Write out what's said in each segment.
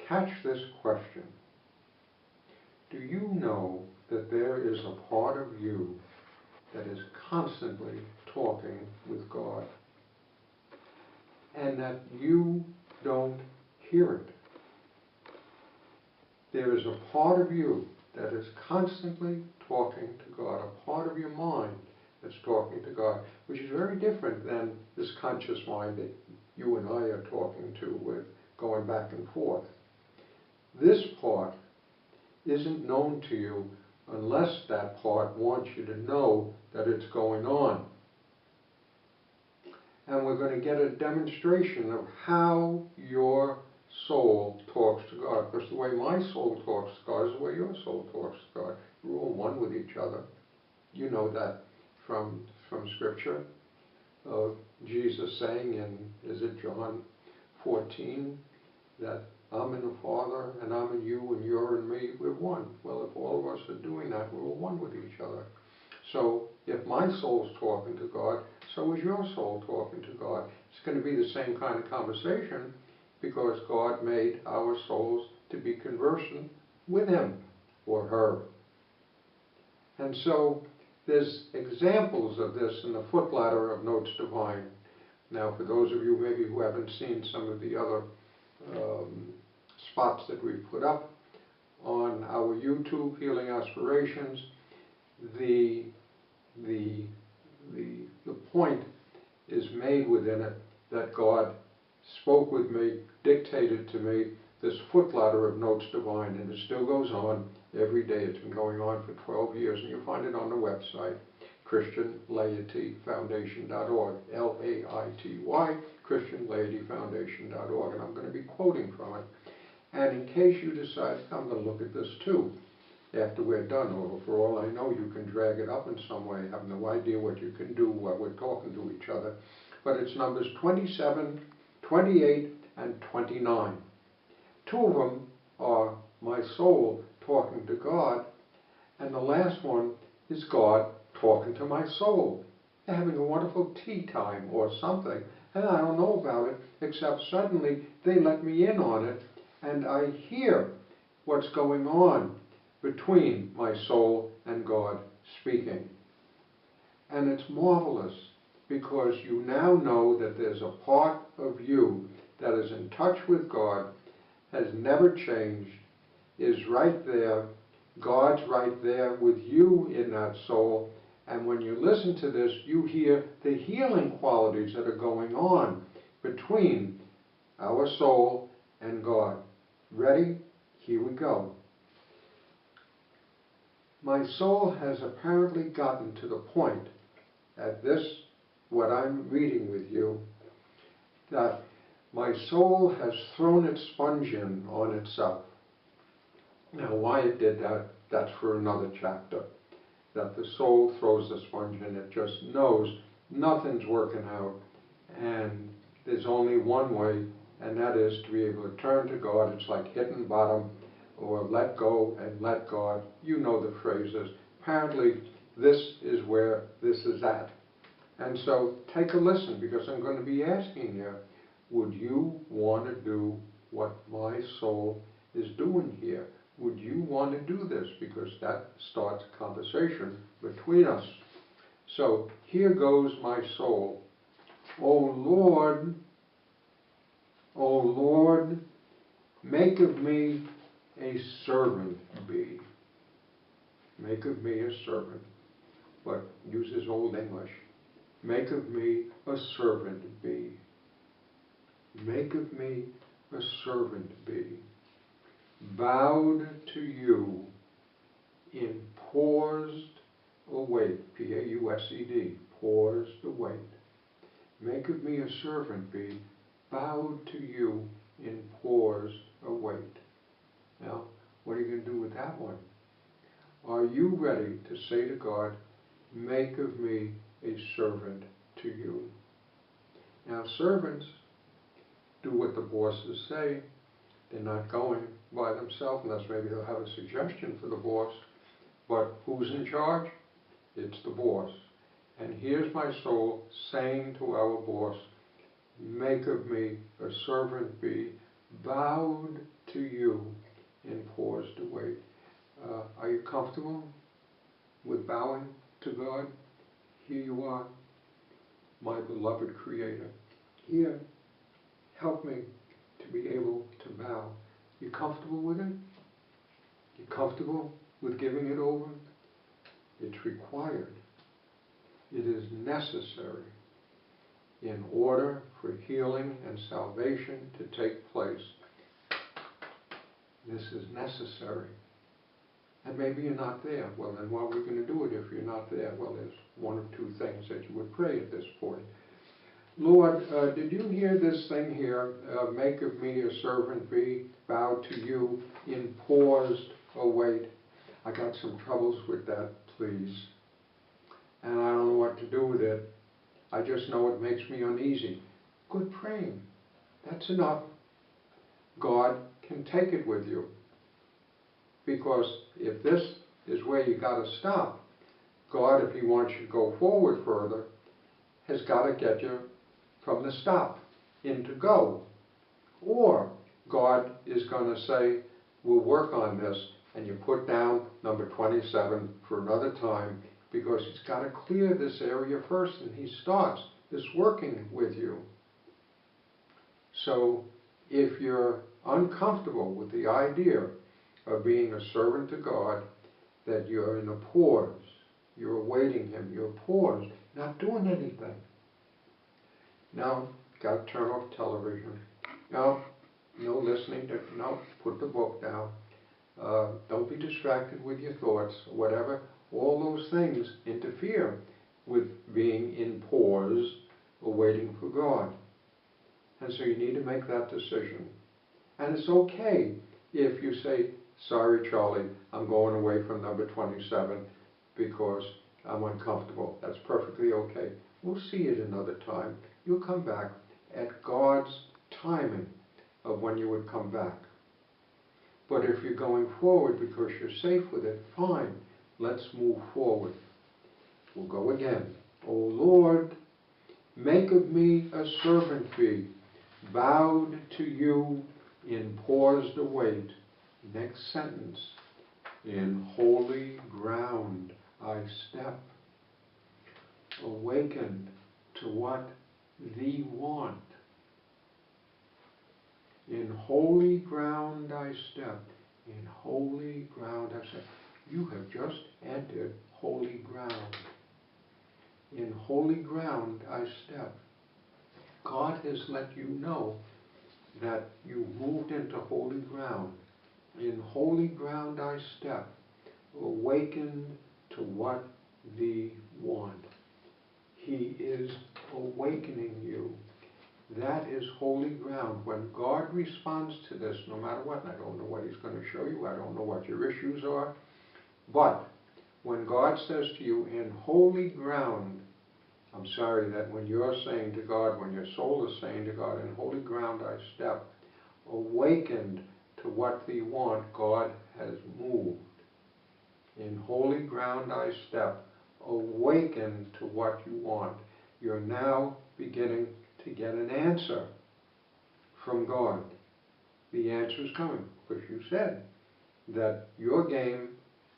catch this question. Do you know that there is a part of you that is constantly talking with God, and that you don't hear it? There is a part of you that is constantly talking to God, a part of your mind that's talking to God, which is very different than this conscious mind that you and I are talking to with going back and forth. This part isn't known to you unless that part wants you to know that it's going on. And we're going to get a demonstration of how your soul talks to God. Because the way my soul talks to God is the way your soul talks to God. We're all one with each other. You know that from Scripture. Jesus saying in, is it John 14, that I'm in the Father, and I'm in you, and you're in me, we're one. Well, if all of us are doing that, we're all one with each other. So if my soul's talking to God, so is your soul talking to God. It's going to be the same kind of conversation, because God made our souls to be conversant with Him or her. And so there's examples of this in the Footladder of Notes Divine. Now, for those of you maybe who haven't seen some of the other spots that we've put up on our YouTube, Healing Aspirations, the point is made within it that God spoke with me, dictated to me this Footladder of Notes Divine, and it still goes on every day. It's been going on for 12 years, and you'll find it on the website, ChristianLaityFoundation.org, L-A-I-T-Y, ChristianLaityFoundation.org, and I'm going to be quoting from it. And in case you decide, I'm going to look at this too, after we're done, or for all I know, you can drag it up in some way. I have no idea what you can do while we're talking to each other. But it's numbers 27, 28, and 29. Two of them are my soul talking to God, and the last one is God talking to my soul. They're having a wonderful tea time or something, and I don't know about it, except suddenly they let me in on it, and I hear what's going on between my soul and God speaking. And it's marvelous, because you now know that there's a part of you that is in touch with God, has never changed, is right there. God's right there with you in that soul. And when you listen to this, you hear the healing qualities that are going on between our soul and God. Ready? Here we go. My soul has apparently gotten to the point at this, what I'm reading with you, that my soul has thrown its sponge in on itself. Now, why it did that, that's for another chapter. That the soul throws the sponge in, it just knows nothing's working out, and there's only one way, and that is to be able to turn to God. It's like hitting bottom, or let go and let God. You know the phrases. Apparently, this is where this is at. And so take a listen, because I'm going to be asking you, would you want to do what my soul is doing here? Would you want to do this? Because that starts a conversation between us. So here goes my soul. O Lord, make of me a servant bee. Make of me a servant, but uses Old English. Make of me a servant bee. Make of me a servant bee, bowed to you in paused await, P-A-U-S-E-D, paused await. Make of me a servant bee, bowed to you in paused await. Now, what are you going to do with that one? Are you ready to say to God, make of me a servant to you? Now, servants do what the bosses say. They're not going by themselves, unless maybe they'll have a suggestion for the boss. But who's in charge? It's the boss. And here's my soul saying to our boss, make of me a servant bee, bowed to to you in pause to wait. Are you comfortable with bowing to God? Here you are, my beloved Creator. Here, help me to be able to bow. You comfortable with it? You comfortable with giving it over? It's required. It is necessary in order for healing and salvation to take place. This is necessary. And maybe you're not there. Well, then what are we going to do it if you're not there? Well, there's one of two things that you would pray at this point. Lord, did you hear this thing here? Make of me a servant be, bow to you in paused await. I got some troubles with that, please. And I don't know what to do with it. I just know it makes me uneasy. Good praying. That's enough. God can take it with you. Because if this is where you got to stop, God, if he wants you to go forward further, has got to get you from the stop into go. Or God is going to say, we'll work on this, and you put down number 27 for another time, because he's got to clear this area first, and he starts this working with you. So if you're uncomfortable with the idea of being a servant to God, that you're in a pause, you're awaiting him, you're paused, not doing anything. Now, got to turn off television. No listening to, no, put the book down. Don't be distracted with your thoughts, or whatever. All those things interfere with being in pause, or waiting for God. And so you need to make that decision. And it's okay if you say, sorry, Charlie, I'm going away from number 27 because I'm uncomfortable. That's perfectly okay. We'll see it another time. You'll come back at God's timing of when you would come back. But if you're going forward because you're safe with it, fine. Let's move forward. We'll go again. O Lord, make of me a servant be, bowed to you in paused await. Next sentence. In holy ground I step, awakened to what thee want. In holy ground I step. In holy ground I step. You have just entered holy ground. In holy ground I step. God has let you know that you moved into holy ground. In holy ground I step, awakened to what thee want. He is awakening you. That is holy ground. When God responds to this, no matter what, and I don't know what he's going to show you, I don't know what your issues are, but when God says to you, in holy ground, I'm sorry that when you're saying to God, when your soul is saying to God, in holy ground I step, awakened to what thee want, God has moved. In holy ground I step, awaken to what you want. You're now beginning to get an answer from God. The answer is coming, because you said that you're game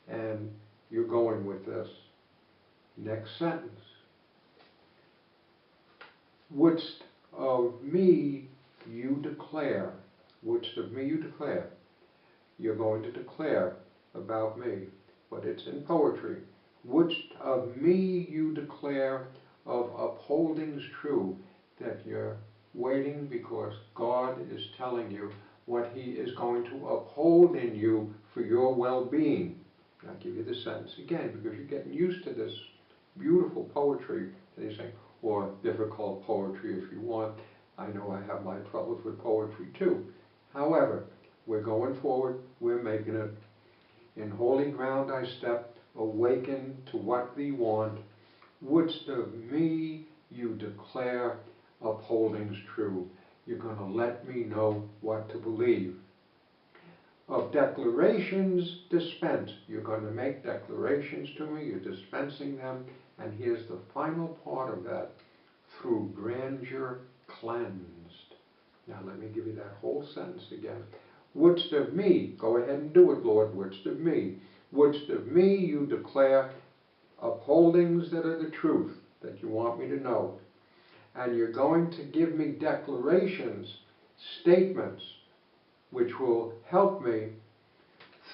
and you're going with this. Next sentence. Wouldst of me you declare. Wouldst of me you declare. You're going to declare about me, but it's in poetry. Wouldst of me you declare of upholdings true, that you're waiting because God is telling you what he is going to uphold in you for your well-being. I'll give you the sentence again, because you're getting used to this beautiful poetry, that he's saying, or difficult poetry if you want. I know I have my troubles with poetry too. However, we're going forward, we're making it. In holy ground I step, awaken to what thee want. Wouldst of me you declare upholdings true. You're going to let me know what to believe. Of declarations dispense. You're going to make declarations to me, you're dispensing them, and here's the final part of that. Through grandeur cleansed. Now let me give you that whole sentence again. Wouldst of me, go ahead and do it, Lord, wouldst of me. Wouldst of me you declare upholdings that are the truth, that you want me to know. And you're going to give me declarations, statements, which will help me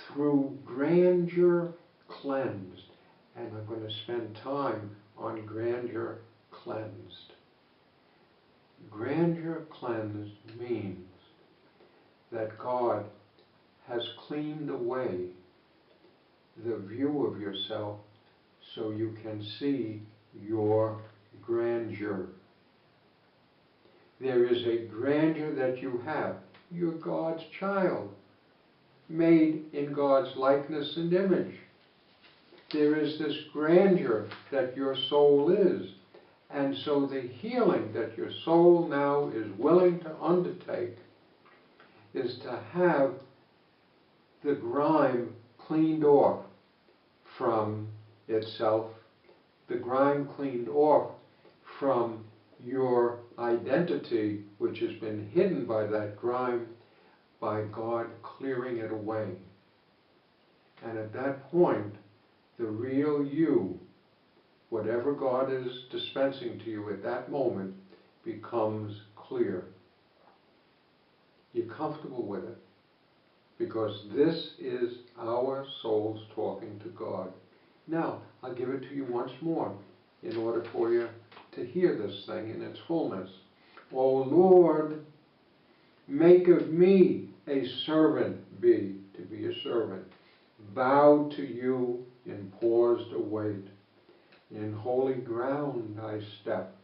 through grandeur cleansed. And I'm going to spend time on grandeur cleansed. Grandeur cleansed means that God has cleaned away the view of yourself so you can see your grandeur. There is a grandeur that you have. You're God's child, made in God's likeness and image. There is this grandeur that your soul is. And so the healing that your soul now is willing to undertake is to have the grime cleaned off from itself, the grime cleaned off from your identity, which has been hidden by that grime, by God clearing it away. And at that point, the real you, whatever God is dispensing to you at that moment, becomes clear. You're comfortable with it, because this is our souls talking to God. Now, I'll give it to you once more in order for you to hear this thing in its fullness. O Lord, make of me a servant be, to be a servant. Bow to you in paused await. In holy ground I step,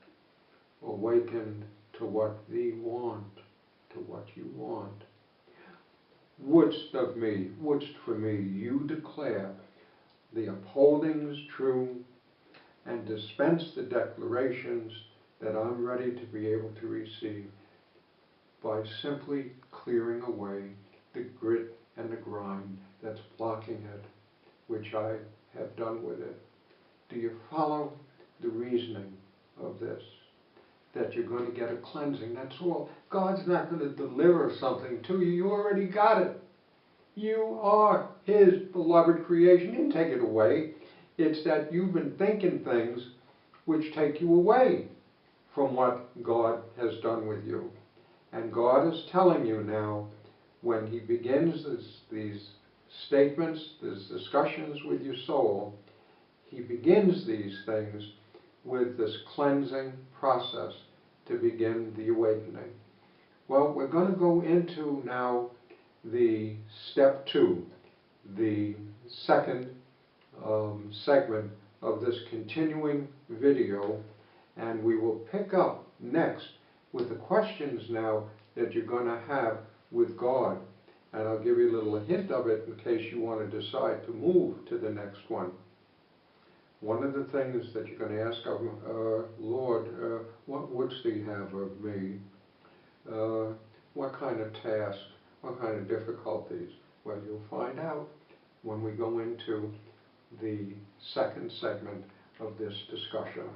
awakened to what thee want, to what you want. Wouldst of me, wouldst for me, you declare the upholdings true, and dispense the declarations that I'm ready to be able to receive by simply clearing away the grit and the grime that's blocking it, which I have done with it. Do you follow the reasoning of this? That you're going to get a cleansing, that's all. God's not going to deliver something to you. You already got it. You are His beloved creation. He didn't take it away. It's that you've been thinking things which take you away from what God has done with you. And God is telling you now, when He begins these statements, these discussions with your soul, He begins these things with this cleansing process to begin the awakening. Well, we're going to go into now the step 2, the second segment of this continuing video, and we will pick up next with the questions now that you're going to have with God. And I'll give you a little hint of it in case you want to decide to move to the next one. One of the things that you're going to ask of Lord, what wouldst thee have of me? What kind of task? What kind of difficulties? Well, you'll find out when we go into the second segment of this discussion.